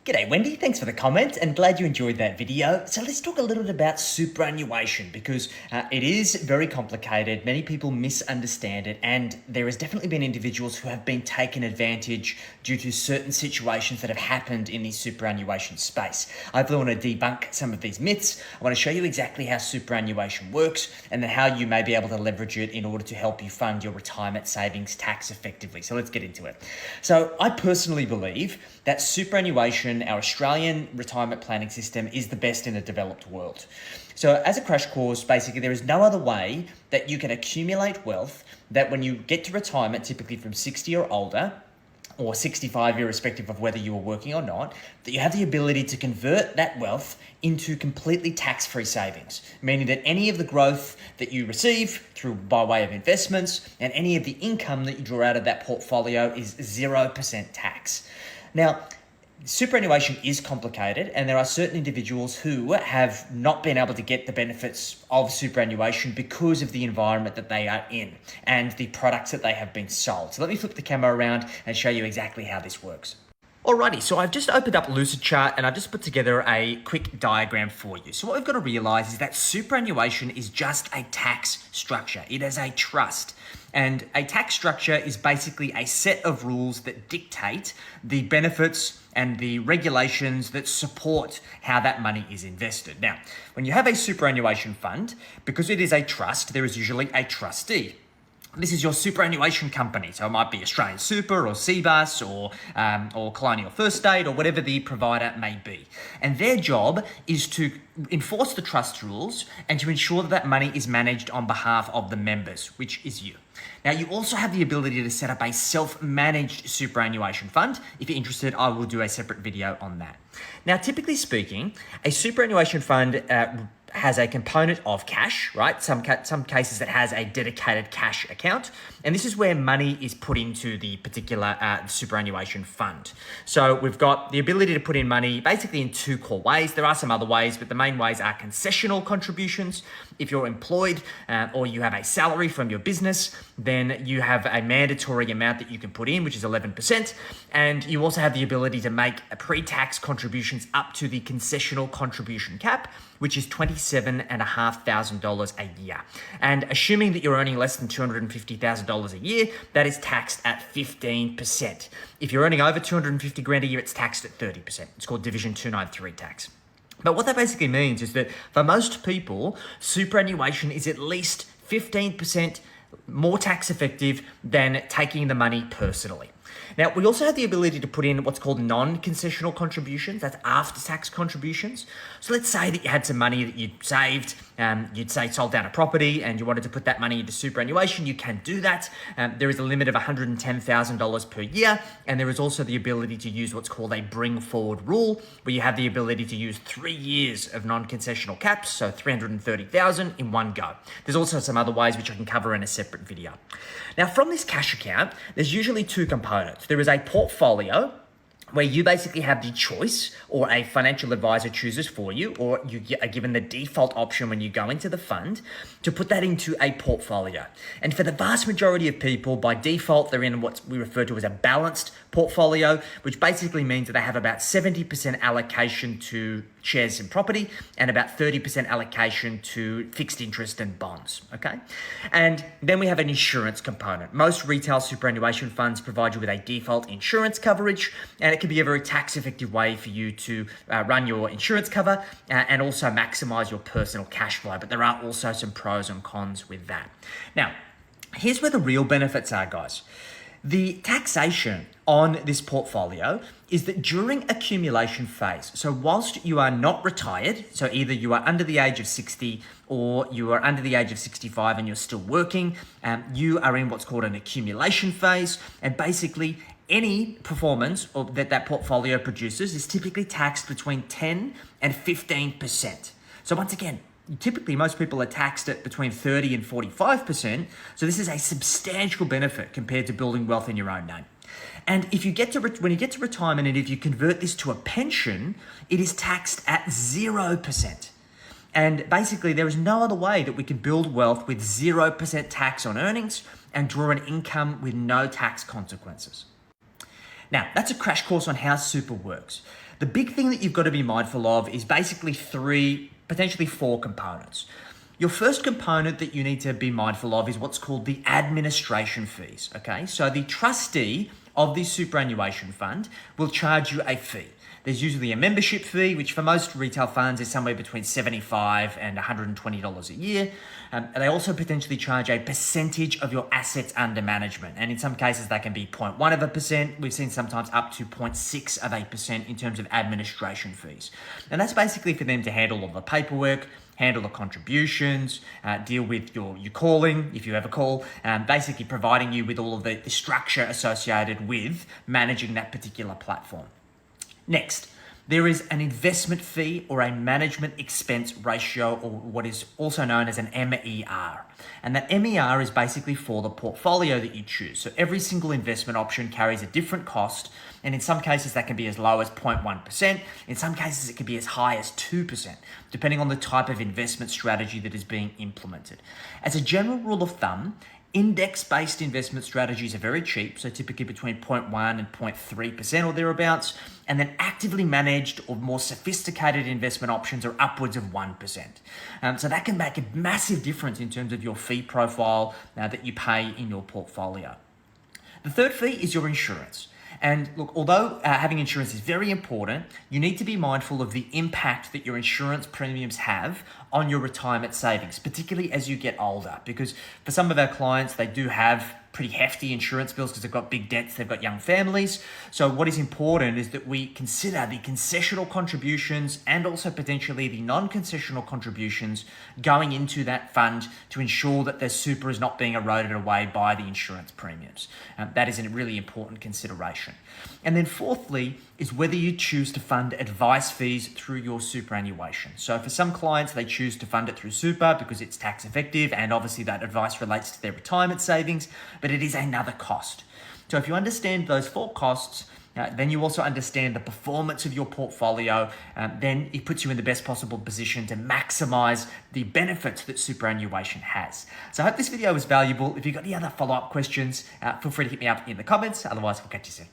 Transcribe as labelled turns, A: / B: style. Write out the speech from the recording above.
A: G'day Wendy, thanks for the comment and glad you enjoyed that video. So let's talk a little bit about superannuation because it is very complicated. Many people misunderstand it and there has definitely been individuals who have been taken advantage due to certain situations that have happened in the superannuation space. I really want to debunk some of these myths. I want to show you exactly how superannuation works and then how you may be able to leverage it in order to help you fund your retirement savings tax effectively. So let's get into it. So I personally believe that superannuation, our Australian retirement planning system, is the best in the developed world. So as a crash course, basically there is no other way that you can accumulate wealth that when you get to retirement, typically from 60 or older, or 65, irrespective of whether you are working or not, that you have the ability to convert that wealth into completely tax-free savings, meaning that any of the growth that you receive through by way of investments and any of the income that you draw out of that portfolio is 0% tax. Now, superannuation is complicated and there are certain individuals who have not been able to get the benefits of superannuation because of the environment that they are in and the products that they have been sold. So let me flip the camera around and show you exactly how this works. Alrighty, so I've just opened up Lucidchart and I've just put together a quick diagram for you. So what we've got to realize is that superannuation is just a tax structure. It is a trust. And a tax structure is basically a set of rules that dictate the benefits and the regulations that support how that money is invested. Now, when you have a superannuation fund, because it is a trust, there is usually a trustee. This is your superannuation company. So it might be Australian Super or CBUS or Colonial First State or whatever the provider may be. And their job is to enforce the trust rules and to ensure that that money is managed on behalf of the members, which is you. Now, you also have the ability to set up a self-managed superannuation fund. If you're interested, I will do a separate video on that. Now, typically speaking, a superannuation fund has a component of cash, right? Some cases it has a dedicated cash account. And this is where money is put into the particular superannuation fund. So we've got the ability to put in money basically in two core ways. There are some other ways, but the main ways are concessional contributions. If you're employed or you have a salary from your business, then you have a mandatory amount that you can put in, which is 11%. And you also have the ability to make pre-tax contributions up to the concessional contribution cap, which is $27,500 a year. And assuming that you're earning less than $250,000 a year, that is taxed at 15%. If you're earning over 250 grand a year, it's taxed at 30%. It's called Division 293 tax. But what that basically means is that for most people, superannuation is at least 15% more tax effective than taking the money personally. Now, we also have the ability to put in what's called non-concessional contributions. That's after-tax contributions. So let's say that you had some money that you'd saved, you'd say sold down a property and you wanted to put that money into superannuation. You can do that. There is a limit of $110,000 per year. And there is also the ability to use what's called a bring forward rule, where you have the ability to use 3 years of non-concessional caps, so $330,000 in one go. There's also some other ways which I can cover in a separate video. Now, from this cash account, there's usually two components. There is a portfolio where you basically have the choice, or a financial advisor chooses for you, or you are given the default option when you go into the fund to put that into a portfolio. And for the vast majority of people, by default, they're in what we refer to as a balanced portfolio, which basically means that they have about 70% allocation to shares in property and about 30% allocation to fixed interest and bonds, okay? And then we have an insurance component. Most retail superannuation funds provide you with a default insurance coverage, and it can be a very tax-effective way for you to run your insurance cover and also maximize your personal cash flow. But there are also some pros and cons with that. Now, here's where the real benefits are, guys. The taxation on this portfolio is that during accumulation phase, so whilst you are not retired, so either you are under the age of 60 or you are under the age of 65 and you're still working, you are in what's called an accumulation phase, and basically any performance that portfolio produces is typically taxed between 10 and 15%. So once again, typically most people are taxed at between 30 and 45%. So this is a substantial benefit compared to building wealth in your own name. And if you get to when you get to retirement, and if you convert this to a pension, it is taxed at 0%. And basically, there is no other way that we can build wealth with 0% tax on earnings and draw an income with no tax consequences. Now, that's a crash course on how super works. The big thing that you've got to be mindful of is basically three, potentially four components. Your first component that you need to be mindful of is what's called the administration fees, okay? So the trustee of this superannuation fund will charge you a fee. There's usually a membership fee, which for most retail funds is somewhere between $75 and $120 a year. They also potentially charge a percentage of your assets under management. And in some cases, that can be 0.1%. We've seen sometimes up to 0.6% in terms of administration fees. And that's basically for them to handle all the paperwork, handle the contributions, deal with your calling, if you ever call, basically providing you with all of the structure associated with managing that particular platform. Next, there is an investment fee or a management expense ratio, or what is also known as an MER. And that MER is basically for the portfolio that you choose. So every single investment option carries a different cost. And in some cases, that can be as low as 0.1%. In some cases, it can be as high as 2%, depending on the type of investment strategy that is being implemented. As a general rule of thumb, index-based investment strategies are very cheap, so typically between 0.1 and 0.3% or thereabouts, and then actively managed or more sophisticated investment options are upwards of 1%. So that can make a massive difference in terms of your fee profile that you pay in your portfolio. The third fee is your insurance. And look, although having insurance is very important, you need to be mindful of the impact that your insurance premiums have on your retirement savings, particularly as you get older. Because for some of our clients, they do have pretty hefty insurance bills because they've got big debts, they've got young families. So what is important is that we consider the concessional contributions and also potentially the non-concessional contributions going into that fund to ensure that their super is not being eroded away by the insurance premiums. That is a really important consideration. And then fourthly is whether you choose to fund advice fees through your superannuation. So for some clients, they choose to fund it through super because it's tax effective and obviously that advice relates to their retirement savings, but it is another cost. So if you understand those four costs, then you also understand the performance of your portfolio, then it puts you in the best possible position to maximize the benefits that superannuation has. So I hope this video was valuable. If you've got any other follow-up questions, feel free to hit me up in the comments. Otherwise, we'll catch you soon.